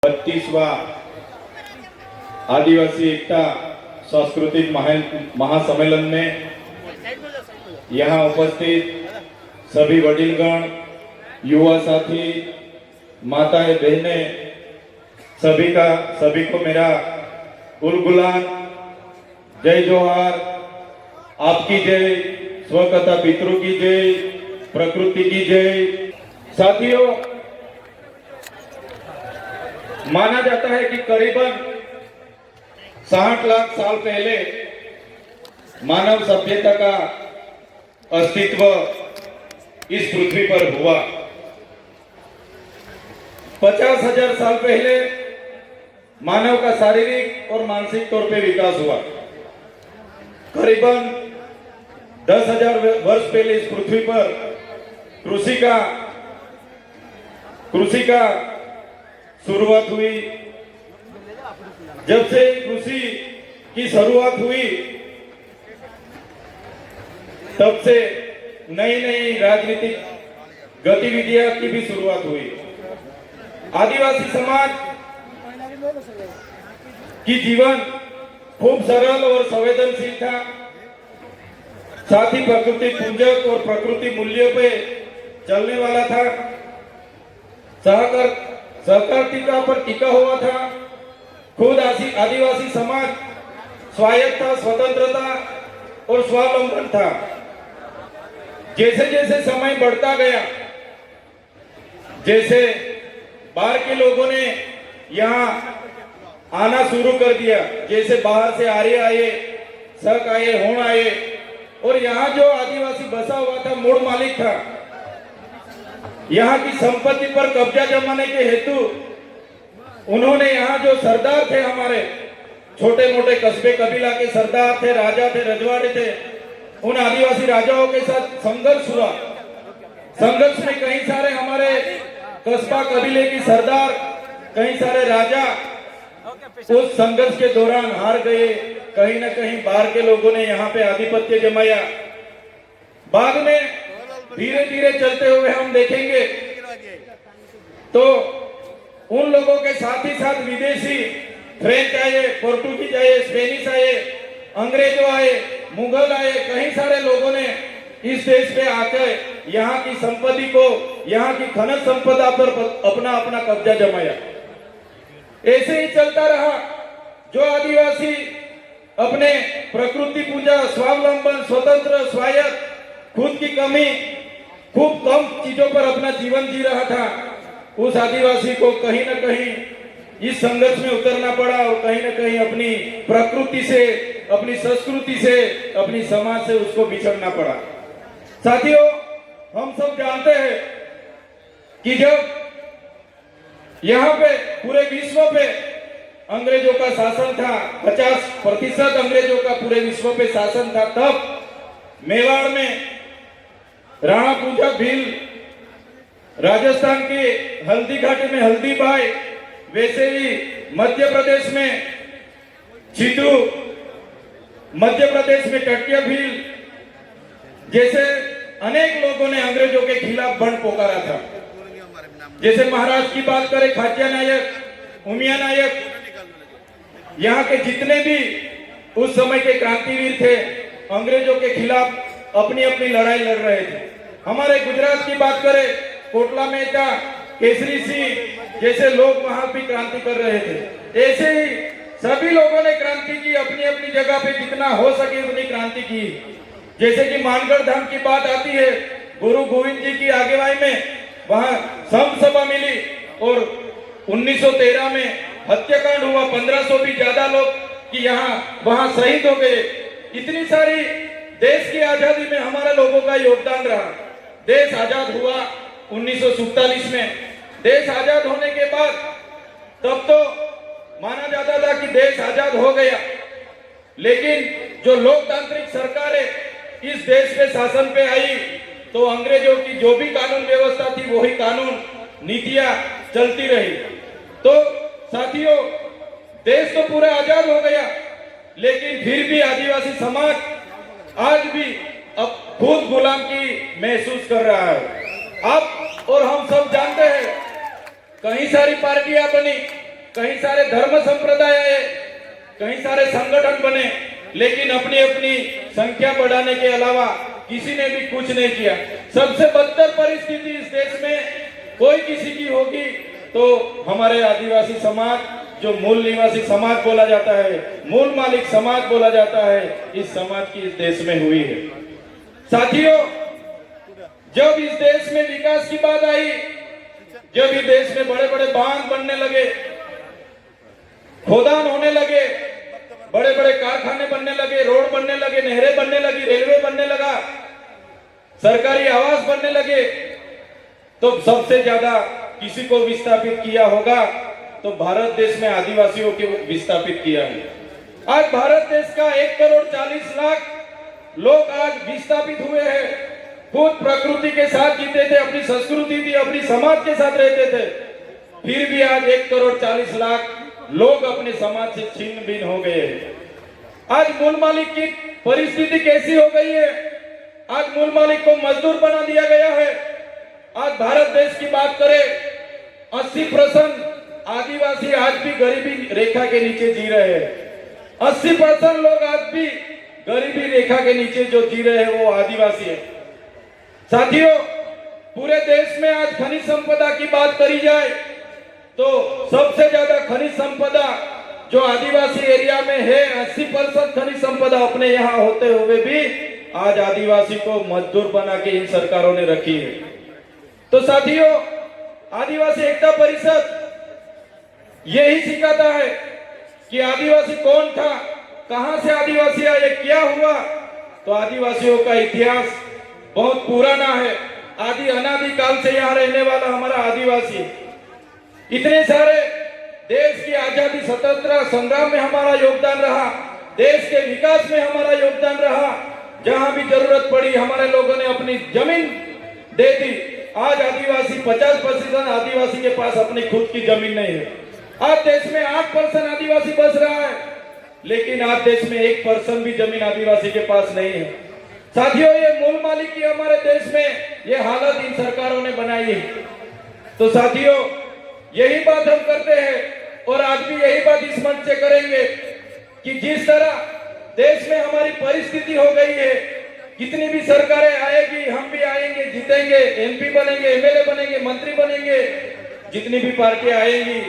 32वां आदिवासी एकता सांस्कृतिक महासम्मेलन में यहाँ उपस्थित सभी वडीलगण, युवा साथी, माताएं, बहनें, सभी को मेरा उलगुलान, जय जोहार, आपकी जय, स्वकथा पितृ की जय, प्रकृति की जय। साथियों, माना जाता है कि करीबन 60 लाख साल पहले मानव सभ्यता का अस्तित्व इस पृथ्वी पर हुआ। 50,000 साल पहले मानव का शारीरिक और मानसिक तौर पे विकास हुआ। करीबन 10,000 वर्ष पहले इस पृथ्वी पर कृषि का शुरुआत हुई। जब से कृषि की शुरुआत हुई तब से नई नई राजनीतिक गतिविधियां की भी शुरुआत हुई। आदिवासी समाज की जीवन खूब सरल और संवेदनशील था। साथ ही प्रकृति पूजक और प्रकृति मूल्यों पे चलने वाला था। सहकारिता पर टिका हुआ था। खुद आदिवासी समाज स्वायत्तता, स्वतंत्रता और स्वावलंबन था। जैसे जैसे समय बढ़ता गया, जैसे बाहर के लोगों ने यहाँ आना शुरू कर दिया, जैसे बाहर से आर्य आए, शक आए, होण आए, और यहाँ जो आदिवासी बसा हुआ था, मूल मालिक था, यहाँ की संपत्ति पर कब्जा जमाने के हेतु उन्होंने यहाँ जो सरदार थे, हमारे छोटे मोटे कस्बे कबीला के सरदार थे, राजा थे, रजवाड़े थे, उन आदिवासी राजाओं के साथ संघर्ष हुआ। संघर्ष में कई सारे हमारे कस्बा कबीले के सरदार, कई सारे राजा उस संघर्ष के दौरान हार गए। कहीं न कहीं बाहर के लोगों ने यहाँ पे आधिपत्य जमाया। बाद में धीरे धीरे चलते हुए हम देखेंगे तो उन लोगों के साथ ही साथ विदेशी फ्रेंच आए, पोर्टुगीज आए, स्पेनिश आए, अंग्रेजों आए, मुगल आए, कई सारे लोगों ने इस देश पे आकर यहाँ की संपत्ति को, यहाँ की खनिज संपदा पर अपना अपना कब्जा जमाया। ऐसे ही चलता रहा। जो आदिवासी अपने प्रकृति पूजा, स्वावलंबन, स्वतंत्र, स्वायत्त, खुद की कमी, खूब कम चीजों पर अपना जीवन जी रहा था, उस आदिवासी को कहीं न कहीं इस संघर्ष में उतरना पड़ा और कहीं न कहीं अपनी प्रकृति से, अपनी संस्कृति से, अपनी समाज से उसको बिछड़ना पड़ा। साथियों, हम सब जानते हैं कि जब यहाँ पे पूरे विश्व पे अंग्रेजों का शासन था, 50% अंग्रेजों का पूरे विश्व पे शासन था, तब मेवाड़ में राणा पूजा भील, राजस्थान के हल्दी घाटी में हल्दी बाई, वैसे ही मध्य प्रदेश में चितू, मध्य प्रदेश में टटिया भील, जैसे अनेक लोगों ने अंग्रेजों के खिलाफ बंड पोकारा था। जैसे महाराष्ट्र की बात करें, खाज्या नायक, उमिया नायक, यहाँ के जितने भी उस समय के क्रांतिवीर थे, अंग्रेजों के खिलाफ अपनी अपनी लड़ाई लड़ रहे थे। हमारे गुजरात की बात करें, कोटला मेहता, केसरी सिंह जैसे लोग वहां भी क्रांति कर रहे थे। ऐसे ही सभी लोगों ने क्रांति की, अपनी अपनी जगह पे जितना हो सके उतनी क्रांति की। जैसे कि मानगढ़ धाम की बात आती है, गुरु गोविंद जी की आगुवाई में वहां संत सभा मिली और 1913 में हत्याकांड हुआ। 1500 भी ज्यादा लोग कि यहाँ वहां शहीद हो गए। इतनी सारी देश की आजादी में हमारे लोगों का योगदान रहा। देश आजाद हुआ 1947 में। देश आजाद होने के बाद तब तो माना जाता था कि देश आजाद हो गया, लेकिन जो लोकतांत्रिक सरकारें इस देश पे शासन पे आई तो अंग्रेजों की जो भी कानून व्यवस्था थी वही कानून नीतियां चलती रही। तो साथियों, देश तो पूरा आजाद हो गया, लेकिन फिर भी आदिवासी समाज आज भी अब खुद गुलामी महसूस कर रहा है। आप और हम सब जानते हैं कई सारी पार्टियां बनी, कई सारे धर्म संप्रदाय आए, कई सारे संगठन बने, लेकिन अपनी अपनी संख्या बढ़ाने के अलावा किसी ने भी कुछ नहीं किया। सबसे बदतर परिस्थिति इस देश में कोई किसी की होगी तो हमारे आदिवासी समाज, जो मूल निवासी समाज बोला जाता है, मूल मालिक समाज बोला जाता है, इस समाज की इस देश में हुई है। साथियों, जब इस देश में विकास की बात आई, जब इस देश में बड़े बड़े बांध बनने लगे, खोदान होने लगे, बड़े बड़े कारखाने बनने लगे, रोड बनने लगे, नहरें बनने लगी, रेलवे बनने लगा, सरकारी आवास बनने लगे, तो सबसे ज्यादा किसी को विस्थापित किया होगा तो भारत देश में आदिवासियों को विस्थापित किया है। आज भारत देश का 1,40,00,000 लोग आज विस्थापित हुए हैं। खुद प्रकृति के साथ जीते थे, अपनी संस्कृति थी, अपनी समाज के साथ रहते थे, फिर भी आज 1,40,00,000 लोग अपने समाज से छिन्न भिन्न हो गए हैं। आज मूल मालिक की परिस्थिति कैसी हो गई है? आज मूल मालिक को मजदूर बना दिया गया है। आज भारत देश की बात करें, 80% आदिवासी आज भी गरीबी रेखा के नीचे जी रहे हैं। 80% लोग आज भी गरीबी रेखा के नीचे जो जी रहे हैं वो आदिवासी है। साथियों, पूरे देश में आज खनिज संपदा की बात करी जाए तो सबसे ज्यादा खनिज संपदा जो आदिवासी एरिया में है, 80% खनिज संपदा अपने यहाँ होते हुए भी आज आदिवासी को मजदूर बना के इन सरकारों ने रखी है। तो साथियों, आदिवासी एकता परिषद यही सिखाता है कि आदिवासी कौन था, कहां से आदिवासी आए, क्या हुआ। तो आदिवासियों का इतिहास बहुत पुराना है, आदि अनादि काल से यहाँ रहने वाला हमारा आदिवासी। इतने सारे देश की आजादी स्वतंत्रता संग्राम में हमारा योगदान रहा, देश के विकास में हमारा योगदान रहा, जहां भी जरूरत पड़ी हमारे लोगों ने अपनी जमीन दे दी। आज आदिवासी 50% आदिवासी के पास अपनी खुद की जमीन नहीं है। आज देश में 8% आदिवासी बस रहा है, लेकिन आज देश में 1% भी जमीन आदिवासी के पास नहीं है। साथियों, ये मूल मालिक की हमारे देश में ये हालत इन सरकारों ने बनाई है। तो साथियों, यही बात हम करते हैं और आज भी यही बात इस मंच से करेंगे कि जिस तरह देश में हमारी परिस्थिति हो गई है, कितनी भी सरकारें आएगी, हम भी आएंगे, जीतेंगे, एमपी बनेंगे, एमएलए बनेंगे, मंत्री बनेंगे, जितनी भी पार्टियां आएंगी,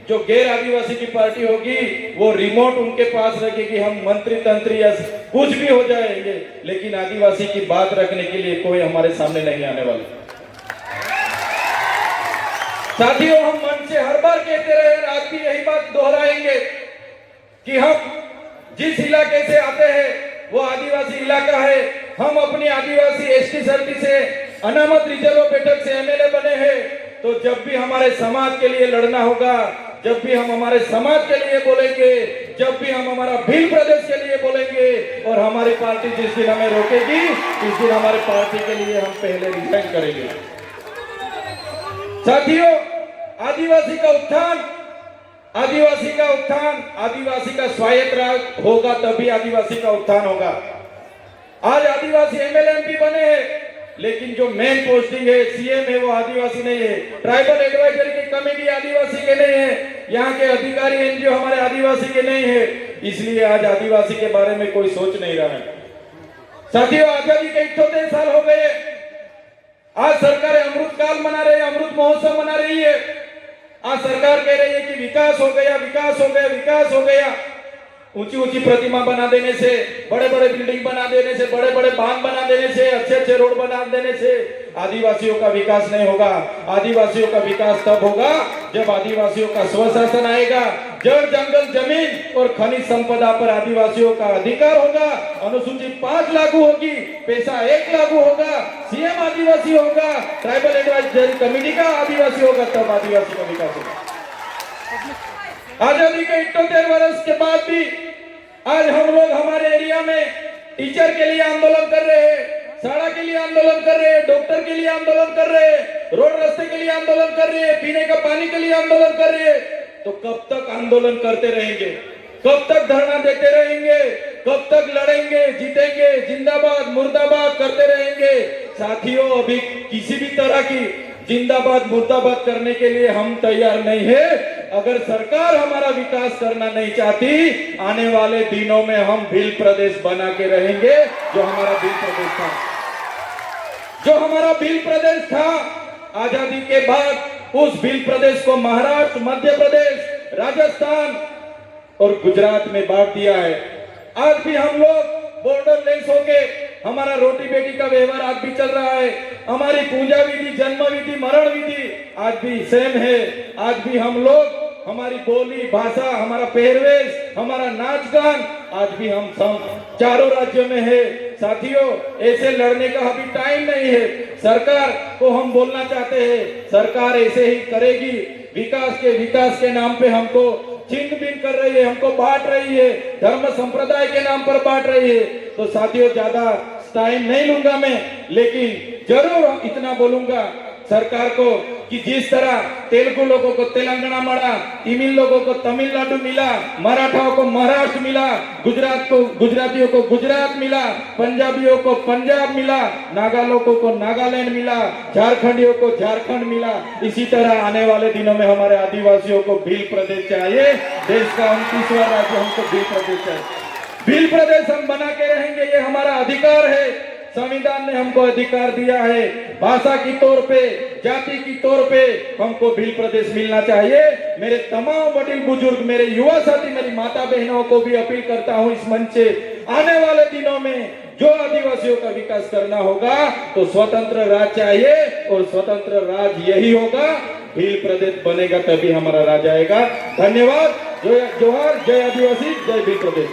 जो गैर आदिवासी की पार्टी होगी वो रिमोट उनके पास रखेगी, हम मंत्री तंत्री या कुछ भी हो जाएंगे, लेकिन आदिवासी की बात रखने के लिए कोई हमारे सामने नहीं आने वाला। साथियों, हम मन से हर बार कहते रहे, आज भी यही बात दोहराएंगे कि हम जिस इलाके से आते हैं वो आदिवासी इलाका है। हम अपनी आदिवासी एसटी सर्किल से अनामत रिजर्व बैठक से एमएलए बने हैं, तो जब भी हमारे समाज के लिए लड़ना होगा, जब भी हम हमारे समाज के लिए बोलेंगे, जब भी हम हमारा भील प्रदेश के लिए बोलेंगे और हमारी पार्टी जिस दिन हमें रोकेगी उस दिन हमारे पार्टी के लिए हम पहले रिजाइन करेंगे। साथियों, आदिवासी का उत्थान, आदिवासी का उत्थान, आदिवासी का स्वायत्त राज होगा तभी आदिवासी का उत्थान होगा। आज आदिवासी एमएलए एमपी बने हैं, लेकिन जो मेन पोस्टिंग है, सीएम है, वो आदिवासी नहीं है। ट्राइबल एडवाइजरी की कमेटी आदिवासी के नहीं है, यहाँ के अधिकारी एनजीओ हमारे आदिवासी के नहीं है, इसलिए आज आदिवासी के बारे में कोई सोच नहीं रहा है। साथियों, आजादी के 78 साल हो गए, आज सरकार अमृत काल मना रही है, अमृत महोत्सव मना रही है। आज सरकार कह रही है कि विकास हो गया, विकास हो गया, विकास हो गया। ऊंची ऊंची प्रतिमा बना देने से, बड़े बड़े बिल्डिंग बना देने से, बड़े बड़े बांध बना देने से, अच्छे अच्छे रोड बना देने से आदिवासियों का विकास नहीं होगा। आदिवासियों का विकास तब होगा जब आदिवासियों का स्वशासन आएगा, जड़ जंगल जमीन और खनिज संपदा पर आदिवासियों का अधिकार होगा, अनुसूची 5 लागू होगी, पैसा 1 लागू होगा, सीएम आदिवासी होगा, ट्राइबल एडवाइजरी कमेटी का आदिवासी होगा, तब आदिवासी का विकास होगा। आजादी के 78 वर्ष के बाद भी आज हम लोग हमारे एरिया में टीचर के लिए आंदोलन कर रहे हैं, सड़क के लिए आंदोलन कर रहे हैं, डॉक्टर के लिए आंदोलन कर रहे हैं, रोड रास्ते के लिए आंदोलन कर रहे हैं, पीने का पानी के लिए आंदोलन कर रहे हैं। तो कब तक आंदोलन करते रहेंगे, कब तक धरना देते रहेंगे, कब तक लड़ेंगे, जीतेंगे, जिंदाबाद मुर्दाबाद करते रहेंगे। साथियों, अभी किसी भी तरह की जिंदाबाद मुर्दाबाद करने के लिए हम तैयार नहीं है। अगर सरकार हमारा विकास करना नहीं चाहती, आने वाले दिनों में हम भील प्रदेश बना के रहेंगे। जो हमारा भील प्रदेश था, जो हमारा भील प्रदेश था, आजादी के बाद उस भील प्रदेश को महाराष्ट्र, मध्य प्रदेश, राजस्थान और गुजरात में बांट दिया है। आज भी हम लोग बॉर्डर लेस होके हमारा रोटी बेटी का व्यवहार आज भी चल रहा है। हमारी पूजा विधि, जन्म विधि, मरण विधि आज भी सेम है। आज भी हम लोग, हमारी बोली भाषा, हमारा पहरवेश, हमारा नाच गान आज भी हम सब चारों राज्यों में है। साथियों, ऐसे लड़ने का अभी टाइम नहीं है। सरकार को हम बोलना चाहते हैं, सरकार ऐसे ही करेगी। विकास के नाम पे हमको छिन्न भिन्न कर रही है, हमको बांट रही है, धर्म संप्रदाय के नाम पर बांट रही है। तो साथियों, ज्यादा टाइम नहीं लूंगा मैं, लेकिन जरूर इतना बोलूंगा सरकार को कि जिस तरह तेलुगु लोगों को तेलंगाना मिला, तमिल लोगों को तमिलनाडु मिला, मराठाओं को महाराष्ट्र मिला, गुजरातियों को गुजरात मिला, पंजाबियों को पंजाब मिला, नागा लोगों को नागालैंड मिला, झारखंडियों को झारखंड मिला, इसी तरह आने वाले दिनों में हमारे आदिवासियों को भील प्रदेश चाहिए। देश का 29वां राज्य हमको भील प्रदेश चाहिए। भील प्रदेश हम बना के रहेंगे, ये हमारा अधिकार है। संविधान ने हमको अधिकार दिया है। भाषा की तौर पे, जाति की तौर पे हमको भील प्रदेश मिलना चाहिए। मेरे तमाम बड़े बुजुर्ग, मेरे युवा साथी, मेरी माता बहनों को भी अपील करता हूं इस मंच से, आने वाले दिनों में जो आदिवासियों का विकास करना होगा तो स्वतंत्र राज चाहिए, और स्वतंत्र राज यही होगा, भील प्रदेश बनेगा तभी हमारा राज आएगा। धन्यवाद। जोहार, जय आदिवासी, जय भील प्रदेश।